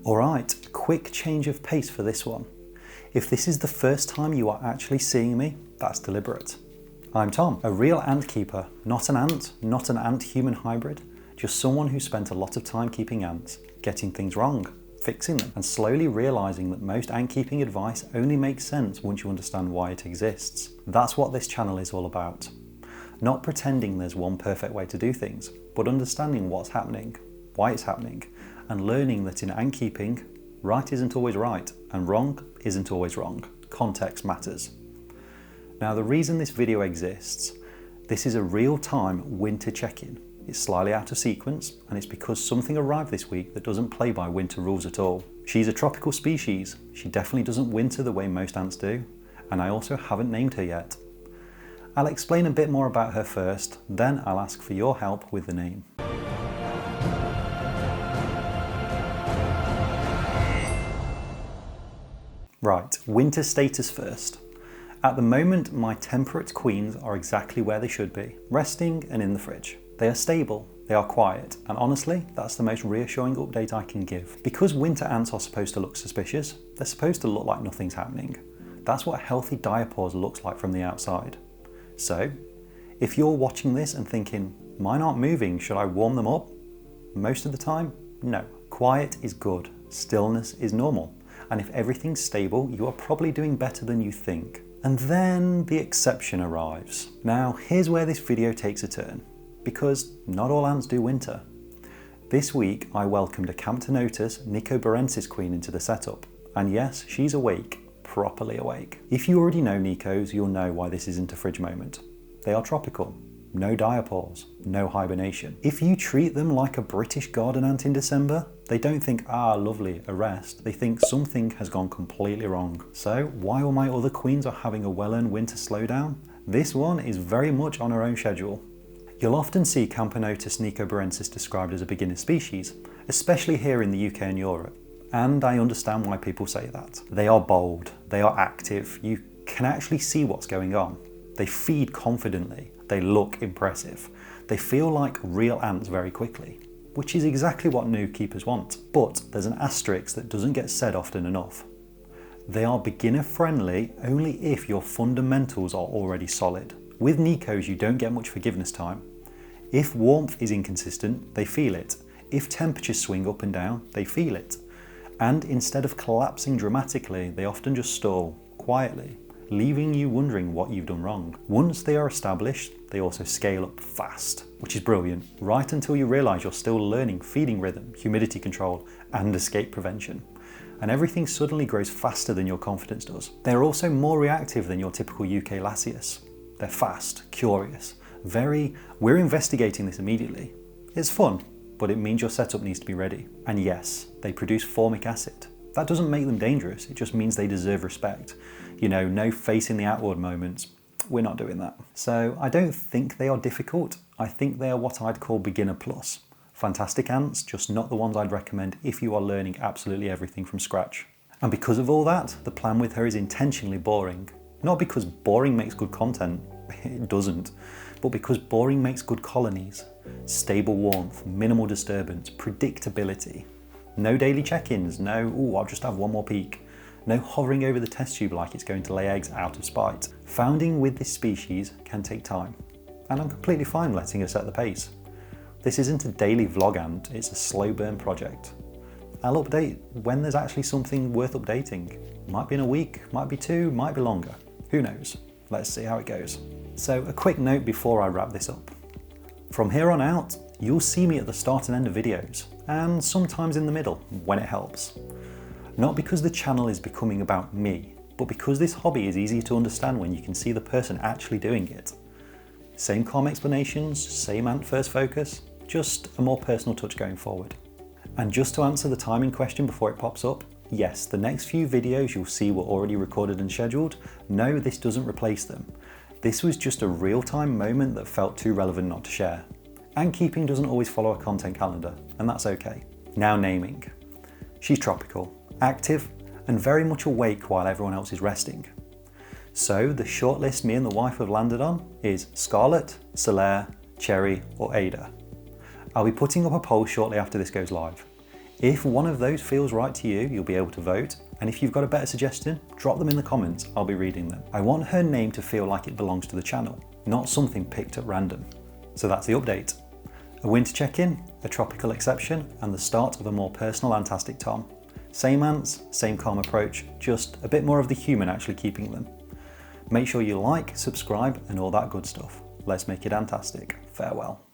Alright, quick change of pace for this one. If this is the first time you are actually seeing me, that's deliberate. I'm Tom, a real ant keeper, not an ant-human hybrid, just someone who spent a lot of time keeping ants, getting things wrong, fixing them, and slowly realising that most ant keeping advice only makes sense once you understand why it exists. That's what this channel is all about. Not pretending there's one perfect way to do things, but understanding what's happening, why it's happening, and learning that in ant keeping, right isn't always right, and wrong isn't always wrong. Context matters. Now, the reason this video exists, this is a real-time winter check-in. It's slightly out of sequence, and it's because something arrived this week that doesn't play by winter rules at all. She's a tropical species. She definitely doesn't winter the way most ants do, and I also haven't named her yet. I'll explain a bit more about her first, then I'll ask for your help with the name. Right, winter status first. At the moment, my temperate queens are exactly where they should be, resting and in the fridge. They are stable, they are quiet, and honestly, that's the most reassuring update I can give. Because winter ants are supposed to look suspicious, they're supposed to look like nothing's happening. That's what a healthy diapause looks like from the outside. So, if you're watching this and thinking, mine aren't moving, should I warm them up? Most of the time, no. Quiet is good, stillness is normal. And if everything's stable, you are probably doing better than you think. And then the exception arrives. Now, here's where this video takes a turn, because not all ants do winter. This week, I welcomed a Camponotus nicobarensis queen into the setup. And yes, she's awake, properly awake. If you already know Nicos, you'll know why this isn't a fridge moment. They are tropical. No diapause, no hibernation. If you treat them like a British garden ant in December, they don't think, ah, lovely, a rest. They think something has gone completely wrong. So while my other queens are having a well-earned winter slowdown, this one is very much on her own schedule. You'll often see Camponotus nicobarensis described as a beginner species, especially here in the UK and Europe. And I understand why people say that. They are bold, they are active, you can actually see what's going on. They feed confidently. They look impressive. They feel like real ants very quickly, which is exactly what new keepers want. But there's an asterisk that doesn't get said often enough. They are beginner friendly only if your fundamentals are already solid. With Nicos, you don't get much forgiveness time. If warmth is inconsistent, they feel it. If temperatures swing up and down, they feel it. And instead of collapsing dramatically, they often just stall quietly, leaving you wondering what you've done wrong. Once they are established, they also scale up fast, which is brilliant, right until you realise you're still learning feeding rhythm, humidity control, and escape prevention. And everything suddenly grows faster than your confidence does. They're also more reactive than your typical UK Lasius. They're fast, curious, we're investigating this immediately. It's fun, but it means your setup needs to be ready. And yes, they produce formic acid. That doesn't make them dangerous, it just means they deserve respect. You know, no facing the outward moments. We're not doing that. So I don't think they are difficult. I think they are what I'd call beginner plus. Fantastic ants, just not the ones I'd recommend if you are learning absolutely everything from scratch. And because of all that, the plan with her is intentionally boring. Not because boring makes good content, it doesn't, but because boring makes good colonies. Stable warmth, minimal disturbance, predictability. No daily check-ins, no, ooh, I'll just have one more peek. No hovering over the test tube like it's going to lay eggs out of spite. Founding with this species can take time, and I'm completely fine letting her set the pace. This isn't a daily vlog ant, it's a slow burn project. I'll update when there's actually something worth updating. Might be in a week, might be two, might be longer. Who knows? Let's see how it goes. So a quick note before I wrap this up. From here on out, you'll see me at the start and end of videos, and sometimes in the middle, when it helps. Not because the channel is becoming about me, but because this hobby is easier to understand when you can see the person actually doing it. Same calm explanations, same ant first focus, just a more personal touch going forward. And just to answer the timing question before it pops up, yes, the next few videos you'll see were already recorded and scheduled. No, this doesn't replace them. This was just a real-time moment that felt too relevant not to share. Ant keeping doesn't always follow a content calendar, and that's okay. Now naming. She's tropical, active, and very much awake while everyone else is resting. So the shortlist me and the wife have landed on is Scarlet, Solaire, Cherry, or Ada. I'll be putting up a poll shortly after this goes live. If one of those feels right to you, you'll be able to vote, and if you've got a better suggestion, drop them in the comments, I'll be reading them. I want her name to feel like it belongs to the channel, not something picked at random. So that's the update. A winter check-in, a tropical exception, and the start of a more personal Antastic Tom. Same ants, same calm approach, just a bit more of the human actually keeping them. Make sure you like, subscribe, and all that good stuff. Let's make it Antastic. Farewell.